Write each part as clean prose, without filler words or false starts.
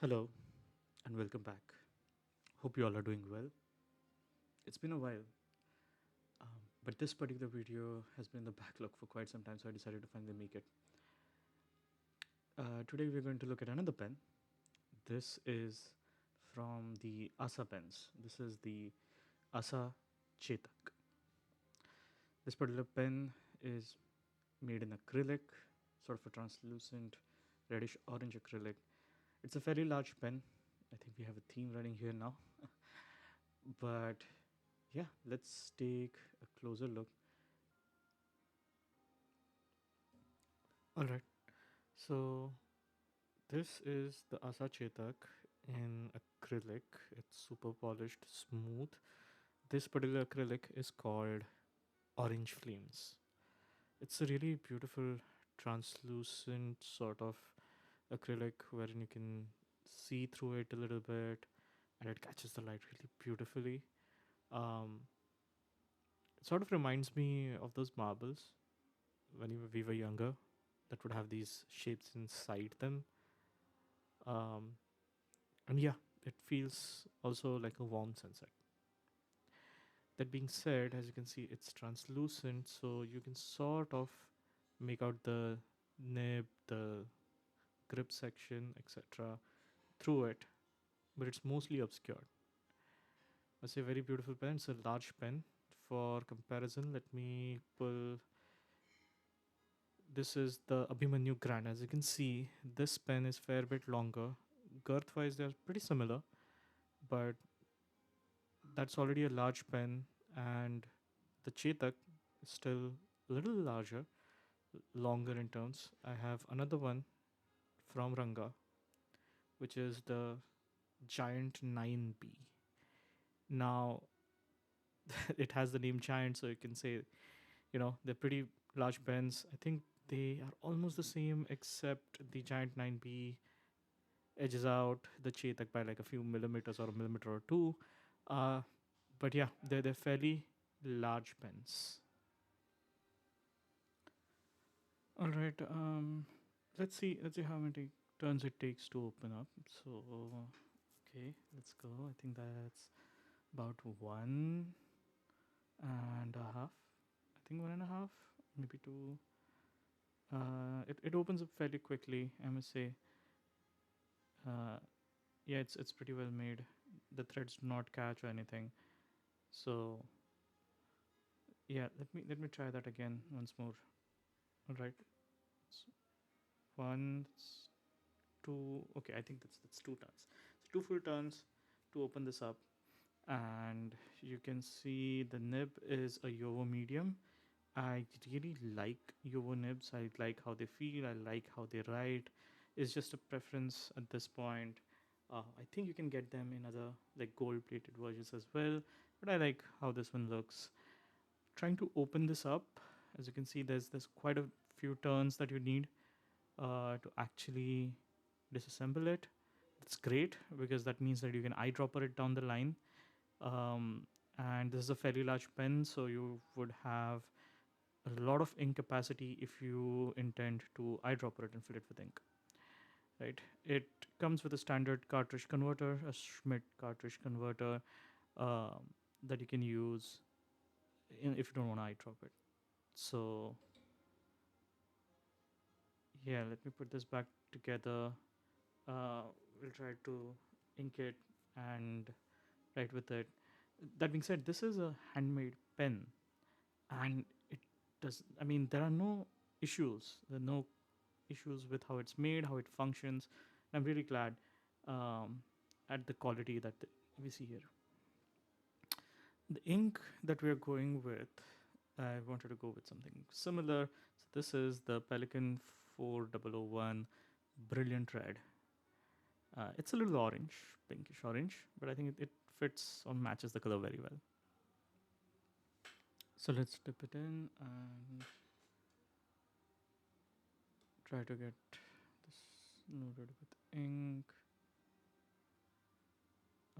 Hello and welcome back. Hope you all are doing well. It's been a while, but this particular video has been in the backlog for quite some time, so I decided to finally make it. Today we're going to look at another pen. This is from the Asa pens. This is the Asa Chetak. This particular pen is made in acrylic, sort of a translucent reddish orange acrylic. It's a fairly large pen. I think we have a theme running here now. But yeah, let's take a closer look. All right, so this is the Asa Chetak in acrylic. It's super polished, smooth. This particular acrylic is called Orange Flames. It's a really beautiful, translucent sort of acrylic wherein you can see through it a little bit and it catches the light really beautifully. Um, it sort of reminds me of those marbles when we were younger that would have these shapes inside them. Um, and yeah, it feels also like a warm sunset. That being said, as you can see, it's translucent, so you can sort of make out the nib, the grip section, etc. through it, but it's mostly obscured. It's a very beautiful pen. It's a large pen. For comparison, let me pull. This is the Abhimanyu Grand. As you can see, this pen is fair bit longer. Girth wise, they're pretty similar, but that's already a large pen, and the Chetak is still a little larger, longer in terms. I have another one from Ranga, which is the Giant 9B. Now, it has the name Giant, so you can say, they're pretty large pens. I think they are almost the same, except the Giant 9B edges out the Chetak by like a few millimeters or a millimeter or two. Uh, but yeah, they're fairly large pens. All right. Let's see how many turns it takes to open up. So, okay, let's go. I think that's about 1.5. I think 1.5, maybe two. It opens up fairly quickly. I must say. Uh, yeah, it's pretty well made. The threads do not catch or anything. So yeah, let me try that again once more. All right. It's one, it's two. Okay, I think that's two turns. So two full turns to open this up, and you can see the nib is a Yovo medium. I really like Yovo nibs. I like how they feel. I like how they write. It's just a preference at this point. I think you can get them in other like gold-plated versions as well, but I like how this one looks. Trying to open this up, as you can see, there's quite a few turns that you need to actually disassemble it. It's great because that means that you can eyedropper it down the line. And this is a fairly large pen, so you would have a lot of ink capacity if you intend to eyedropper it and fill it with ink. Right? It comes with a standard cartridge converter, a Schmidt cartridge converter that you can use if you don't want to eyedrop it. So yeah, let me put this back together. We'll try to ink it and write with it. That being said, this is a handmade pen, and it does. I mean, there are no issues. There are no issues with how it's made, how it functions. I'm really glad um, at the quality that we see here. The ink that we are going with, I wanted to go with something similar. So this is the Pelican 4001 Brilliant Red. It's a little orange, pinkish orange, but I think it fits or matches the color very well. So let's dip it in and try to get this loaded with ink.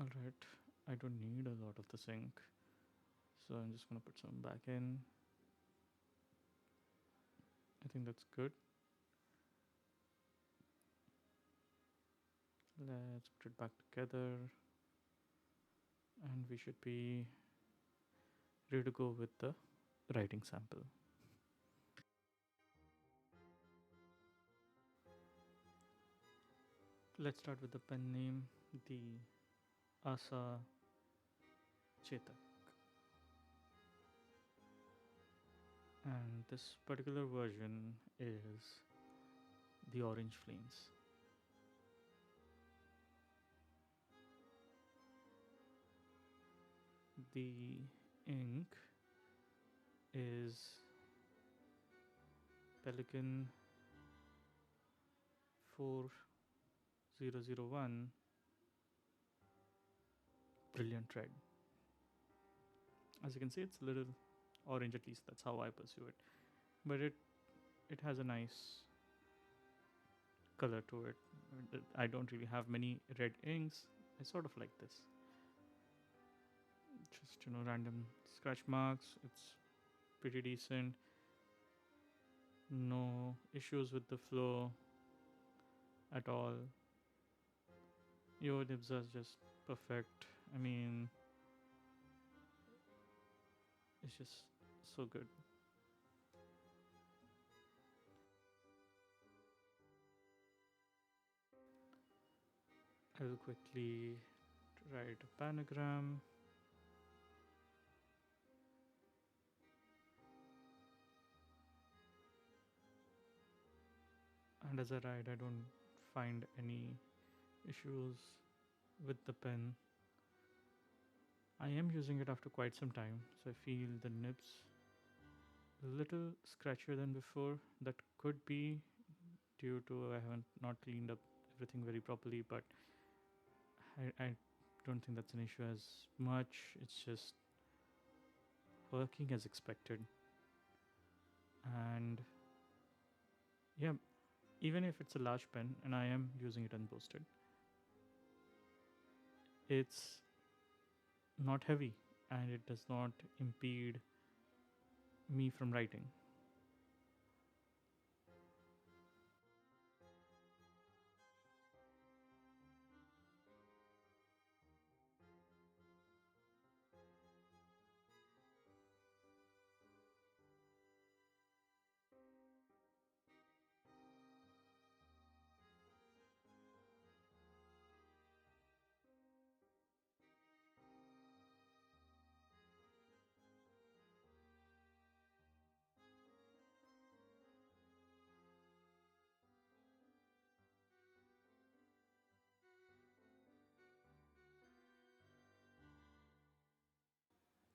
Alright, I don't need a lot of this ink, so I'm just gonna put some back in. I think that's good. Let's put it back together, and we should be ready to go with the writing sample. Let's start with the pen name, the Asa Chetak. And this particular version is the Orange Flames. The ink is Pelican 4001 Brilliant Red. As you can see, it's a little orange, at least that's how I pursue it. But it has a nice color to it. I don't really have many red inks. I sort of like this. Just, random scratch marks. It's pretty decent. No issues with the flow at all. Your nibs are just perfect. I mean, it's just so good. I'll quickly write a panagram. And as I write, I don't find any issues with the pen. I am using it after quite some time, so I feel the nibs a little scratchier than before. That could be due to I haven't not cleaned up everything very properly, but I don't think that's an issue as much. It's just working as expected. And yeah, even if it's a large pen and I am using it unposted, it's not heavy and it does not impede me from writing.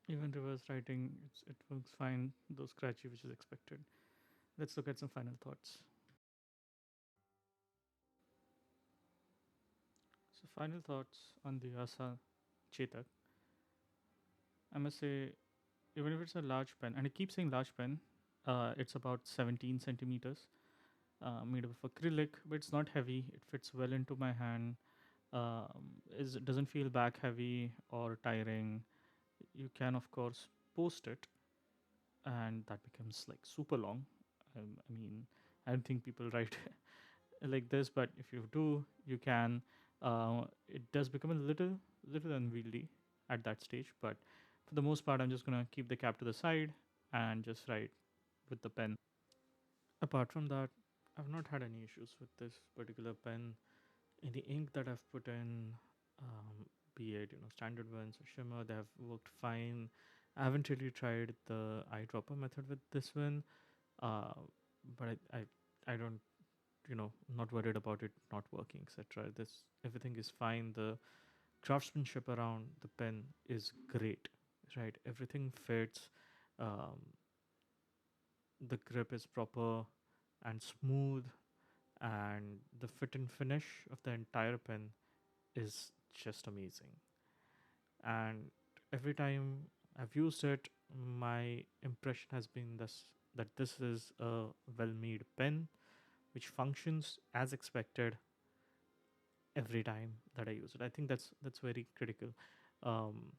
Even reverse writing, it works fine, though scratchy, which is expected. Let's look at some final thoughts. So, final thoughts on the Asa Chetak. I must say, even if it's a large pen, and I keep saying large pen, it's about 17 centimeters, made of acrylic, but it's not heavy. It fits well into my hand. It doesn't feel back heavy or tiring. You can, of course, post it, and that becomes like super long. I mean, I don't think people write like this, but if you do, you can. It does become a little unwieldy at that stage, but for the most part, I'm just gonna keep the cap to the side and just write with the pen. Apart from that, I've not had any issues with this particular pen. In the ink that I've put in, be it standard ones or shimmer, they have worked fine. I haven't really tried the eyedropper method with this one, uh, but I don't not worried about it not working, etc. This everything is fine. The craftsmanship around the pen is great, right? Everything fits. Um, the grip is proper and smooth, and the fit and finish of the entire pen is just amazing. And every time I've used it, my impression has been this that this is a well-made pen which functions as expected every time that I use it. I think that's very critical um,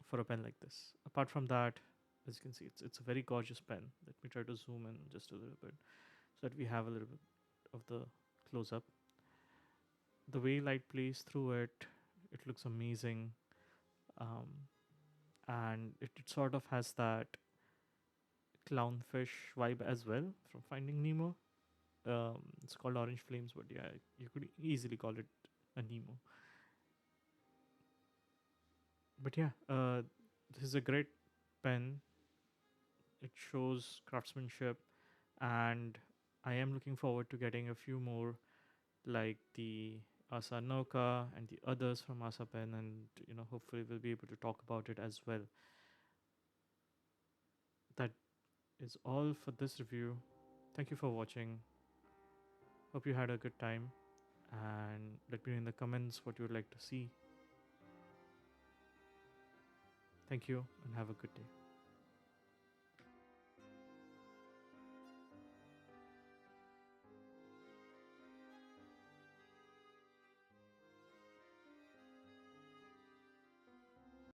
for a pen like this. Apart from that, as you can see, it's a very gorgeous pen. Let me try to zoom in just a little bit so that we have a little bit of the close up. The way light plays through it, it looks amazing. Um, and it sort of has that clownfish vibe as well from Finding Nemo. It's called Orange Flames, but yeah, you could easily call it a Nemo. But yeah, this is a great pen. It shows craftsmanship, and I am looking forward to getting a few more like the Asa Noka and the others from Asa Pen, and hopefully we'll be able to talk about it as well. That is all for this review. Thank you for watching. Hope you had a good time, and let me know in the comments what you would like to see. Thank you and have a good day.